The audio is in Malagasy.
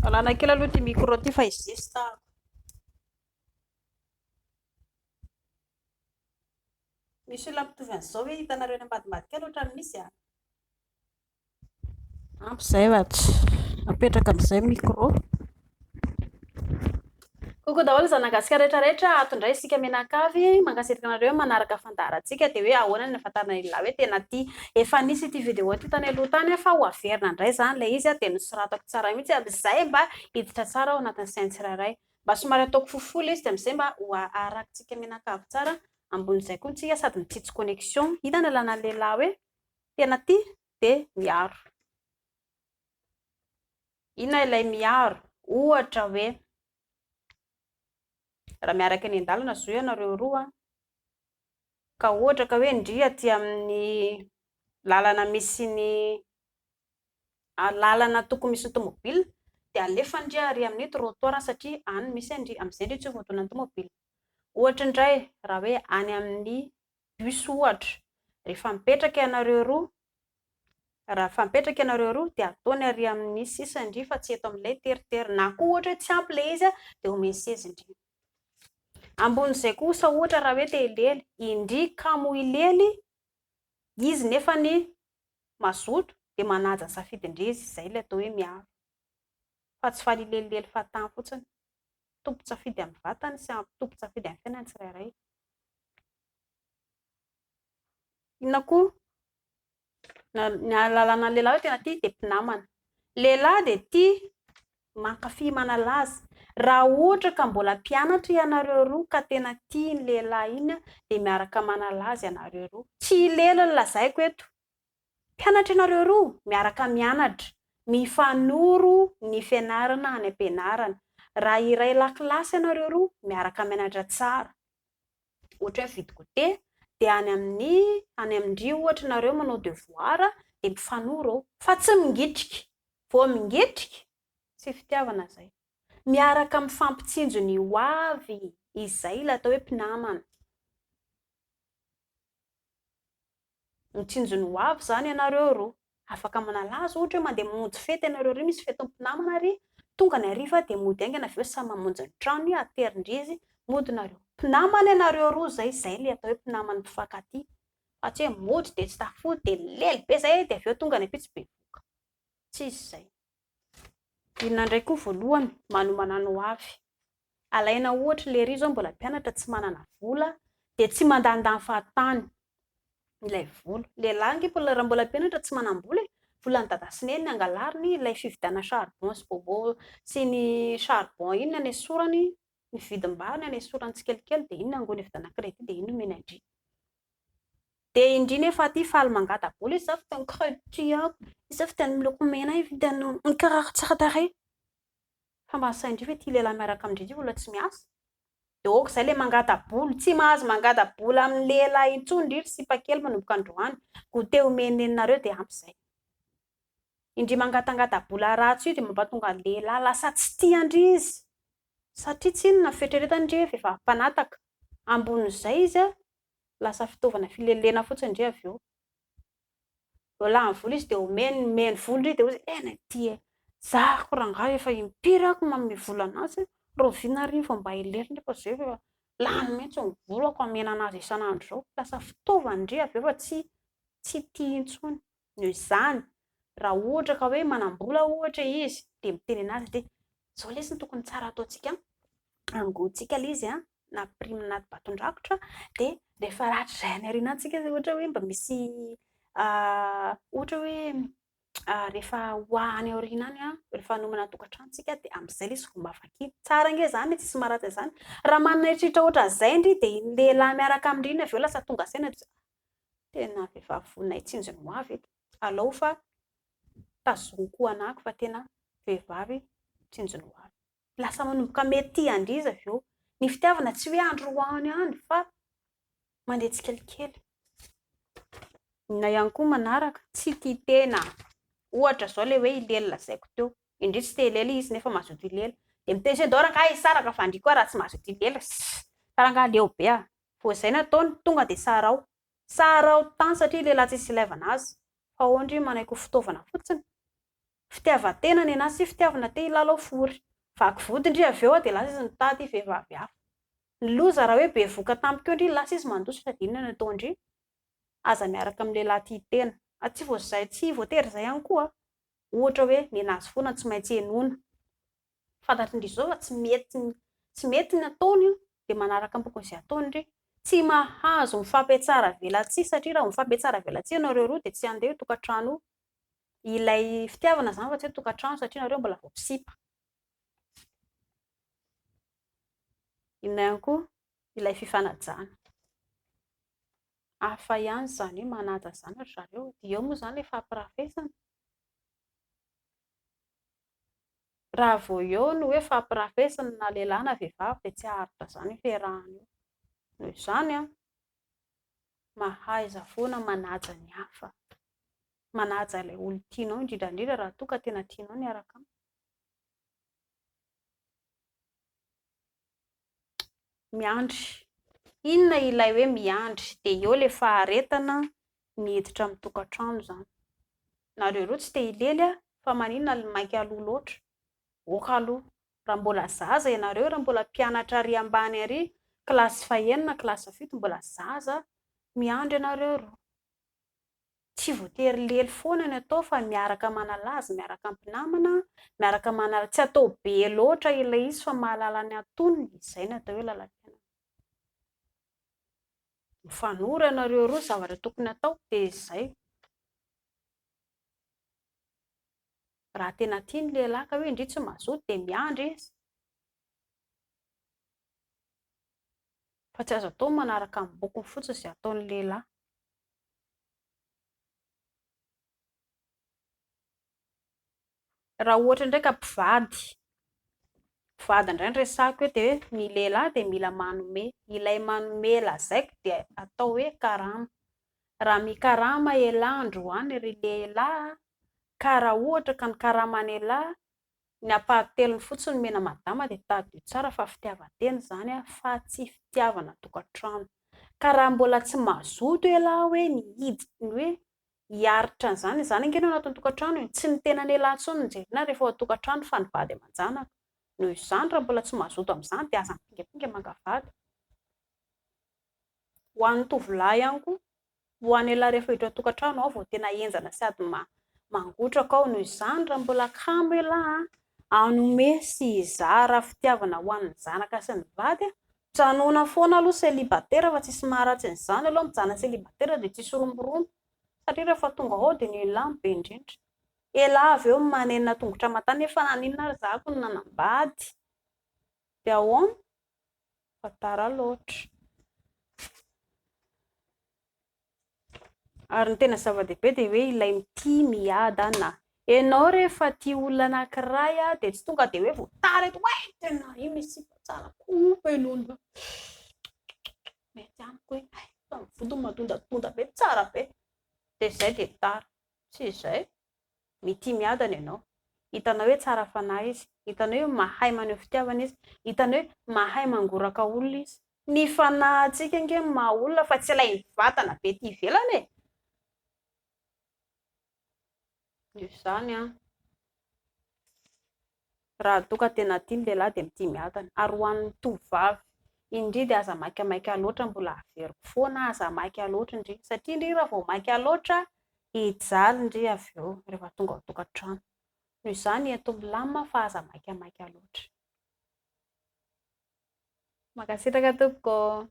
Alana kely aloha ty micro ty fa izesta. Misy olona mitovy an'izao hoe hitanareo any ambadimbadika loatra ny misy a. Ampy izay vatsy apetraka amin'izay micro. Koko daholo zanagasika rehetrarehetra ato indray isika mianakavy mankasitraka anareo manaraka fandaharantsika dia hoe ahoana ny ahafantarana lehilahy hoe tena tia efa nisy ity vidéo ity tany aloha tany fa ho averina indray zany ilay izy dia nosoratako tsara mihitsy amin'izay mba hiditra tsara ao anatin'ny sainy tsirairay mba somary ataoko fohifohy izy dia amin'izay mba ho arakintsika mianakavy tsara ambon'izay koa tsika sady mitsitsy connexion hita ny lalàna lehilahy hoe tena tia dia miaro. Inona ilay miaro? Ohatra hoe raha miaraka ny an-dalana zao ianareo roa ka ohatra ka hoe indria aty amin'ny lalana misy ny lalana tokony misy tomobile dia alefa indria ary amin'ny trottoir satria any misy andry amin'izay indray tsy voatonany tomobile. Ohatra indray raha hoe any amin'ny bus ohatra rehefa mipetraka ianareo roa dia ataony ary amin'ny sisindry fa tsy eto amin'ilay teritery na koa ohatra hoe tsy ampy ilay izy dia omeny sezindry. Ambon'izay kosa ohatra raha hoe te hilely indry kamo hilely izy nefa ny mazoto dia manaja safidindry izy izay ilay atao hoe miaro fa tsy faly hilelilely fahatany fotsiny. Tompo-tsafidy amin'ny vatany sy tompo-tsafidy amin'ny fiainany tsirairay. Inona koa ny lalàna lehilahy tena tia dia mpinamana. Lehilahy dia tia mankafy manalaza. Raha ohatra ka mbola mpianatra ianareo roa ka tena tia ny lehilahy iny dia miaraka manalaza ianareo roa. Tsy hilely ny lazaiko eto. Mpianatra ianareo roa miaraka mianatra, mifanoro ny fianarana any am-pianarana. Raha iray lakilasy ianareo roa miaraka mianatra tsara. Ohatra hoe mividy goûter dia any amin'ny ohatra ianareo manao devoir dia mifanoro fa tsy mingitrika. Vao mingitrika tsy fitiavana izay. Miaraka mifampitsinjo ny ho avy, izay ilay atao hoe mpinamana. Mitsinjo ny ho avy izany ianareo roa. Afaka manalaza ohatra hoe mandeha mamonjy fety ianareo roa misy fetin'ny mpinamana ary tonga ny hariva dia mody aingana avy eo samy mamonjy ny trano aterindrizy mody nareo. Mpinamana ianareo roa izay ilay atao hoe mpinamana mpifankatia. Fa tsy hoe mody dia tsy tafody dia lely be izay dia avy eo tonga ny ampitsy bevoka. Tsisy izay. Inona indray koa voalohany manomana ny ho avy. Alaina ohatra ilay ry zao mbola mpianatra tsy manana vola dia tsy mandandany fahatany ilay vola. Lehilahy ange raha mbola mpianatra tsy manam-bola volan'ny dada sy neny angalariny ilay fividana charbon sy bobo sy ny charbon iny any esorany ny vidim-bary any esorany tsikelikely dia iny angony vidiana crédit dia iny omeny andry. Dia indry nefa aty faly mangata-bola izy zafy tany crédit izy zafy tany miloko mena vidiana ny kiraro tsara tarehy. Fa mba saindry hoe tia lehilahy miaraka amindry olona tsy miasa. Dia oka izay ilay mangata-bola tsy mahazo mangata-bola amin'ny lehilahy intsony indrindra sy pakely manomboka androany. Goûter omeny nenareo dia ampy izay. Indry mangatangata-bola ratsy io dia mampatonga ny lehilahy lasa tsy tia andry izy. Satria tsy inona fieritreretany indry hoe vehivavy mpanataka. Ambon'izay izy lasa fitaovana filelena fotsiny indry avy eo. Vao lany vola izy dia omeny vola indry dia hoy izy tia zako rangahy efa impiry ako manome vola anazy roviana ary vao mba hilera nefa izay efa lany mihitsy ny volako hamena anazy isan'andro izao. Lasa fitaovana indry avy eo fa tsy tia intsony. Noho izany raha ohatra ka hoe manam-bola ohatra izy dia miteny anazy dia izao lesy ny tokony tsara ataontsika angoontsika ilay izy na prime na baton-drakotra dia rehefa ratra izay any aoriana antsika ohatra hoe mba misy ohatra hoe rehefa hoany aoriana any rehefa hanomana tokantranontsika dia amin'izay ilay izy vao mafakiny. Tsara ange izany tsisy maharatsy izany. Raha manana eritreritra ohatra izay indry dia ny lehilahy miaraka amindry avy eo lasa tonga saina tena vehivavy vonona hitsinjo ny ho avy eto. Alao fa tazomiko anako fa tena vehivavy hitsinjo ny ho avy. Lasa manomboka mety andry izy avy eo. Ny fitiavana tsy hoe andro hoany ihany fa mandeha tsikelikely. Inona ihany koa manaraka tsy tia tena. Ohatra izao ilay hoe hilely lazaiko teo. Indry tsy te hilely izy nefa mazoto hilely. Dia miteny hoe ndao rangahy hisaraka fa andry koa raha tsy mazoto hilely. Fa rangahy leo be a. Vao izay no ataony tonga dia sarao. Sarao tany satria lehilahy tsisy ilaivana azy. Fa ao indry manaiky ho fitaovana fotsiny. fitiavan-tenany anazy sy fitiavana te hilalao fory. Vaky vody ndry avy eo dia lasa izy mitady vehivavy hafa. Ny loza raha hoe be voka tampoka ndry lasa izy mandosy fa dinona no atao ndry? Aza miaraka amin'ny lehilahy tia tena. Tsy voatery izay ihany koa. Ohatra hoe nenazy foana tsy maintsy henoina. Fantatry ndry izao fa tsy mety ny ataony dia manaraka ampokon'izay ataony ndry. Tsy mahazo mifampiatsara velatsia satria raha mifampiatsara velatsia ianareo roa dia tsy handeha tokantrano ilay fitiavana izany fa tsy hoe tokantrano satria nareo mbola vao misipa. Inona ihany koa? Ilay fifanajana. Hafa ihany izany hoe manaja izany ry zareo dia eo moa izany ilay fampirafesana. Raha vao eo no hoe fampirafesana na lehilahy na vehivavy dia tsy haharitra izany ny fiarahana eo. Noho izany mahaiza foana manaja ny hafa. Manaja ilay olona tianao indrindra indrindra raha toa ka tena tianao ny araka aminy. Miandry. Inona ilay hoe miandry dia eo ilay faharetana miditra amin'ny tokantrano izany. Nareo roa tsy te hilely fa maninona ny mainka aloha loatra? Oka aloha. Raha mbola zaza ianareo, raha mbola mpianatra ary ambany ary, kilasy fahaenina, kilasy fahafito, mbola zaza, miandry ianareo roa. Tsy voatery lely foana ny atao fa miaraka manalaza, miaraka ampinamana, miaraka tsy atao be loatra ilay izy fa mahalala ny antonony, izay no atao hoe lalam-piainana. Mifanora ianareo roa zavatra tokony atao dia izay. Raha tena tia ny lehilahy ka hoe indrisy tsy mazoto dia miandry izy. Fa tsy azo atao manaraka amin'ny bokony fotsiny izay ataon'ny lehilahy. Raha ohatra ndraika mpivady indray ny resahako hoe dia hoe ny lehilahy dia mila manome. Ilay manome lazaiko dia atao hoe karama. Raha mikarama ialahy androany ry lehilahy ka raha ohatra ka ny karaman'ialahy ny ampahatelony fotsiny mena madama dia tadio tsara fa fitiavan-tena izany fa tsy fitiavana tokantrano. Ka raha mbola tsy mazoto ialahy hoe hiaritra an'izany, izany ange no anatin'ny tokantrano, tsy ny tenan'ialahy intsony no jerena rehefa ao an-tokantrano fa ny vady aman-janaka. Noho izany raha mbola tsy mazoto amin'izany dia aza mipingapinga mangavady. Ho an'ny tovolahy ihany koa, ho an'ialahy rehefa hiditra ao-tokantrano ao vao tena henjana sady mangotraka ao. Noho izany raha mbola kamo ialahy hanome sy hizara fitiavana ho an'ny zanaka sy ny vady, mijanona foana aloha célibataire fa tsisy maharatsy an'izany aloha mijanona célibataire dia tsisy romborombo satria rehefa tonga ao dia ny lehilahy be indrindra. Ialahy avy eo manenina tongotra aman-tany efa naninona ary zahako ny nanambady dia ahoana? Fa tara loatra. Ary ny tena zava-dehibe dia hoe ilay tia miada na ianao rehefa tia olona anankiray dia tsy tonga dia hoe voatara eto hoe tena io misy tsara koa ianao mety amiko hoe vodiny madondatonda be tsara be dia izay dia tara. Tsy izay, mitia miadana ianao, hitanao hoe tsara fanahy izy, hitanao hoe mahay maneho fitiavana izy, hitanao hoe mahay mangoraka olona izy. Ny fanahintsika ange maha olona fa tsy ilay vatana be ety ivelany e. Izany raha toa ka tena tia ny lehilahy dia mitia miadana. Ary ho an'ny tovovavy indri dia aza maikamaika loatra mbola averiko foana, aza maika loatra indri satria indri raha vao maika loatra hijaly indri avy eo rehefa tonga ao an-tokantrano. Noho izany eto milamina fa aza maikamaika loatra. Mankasitraka tompoko.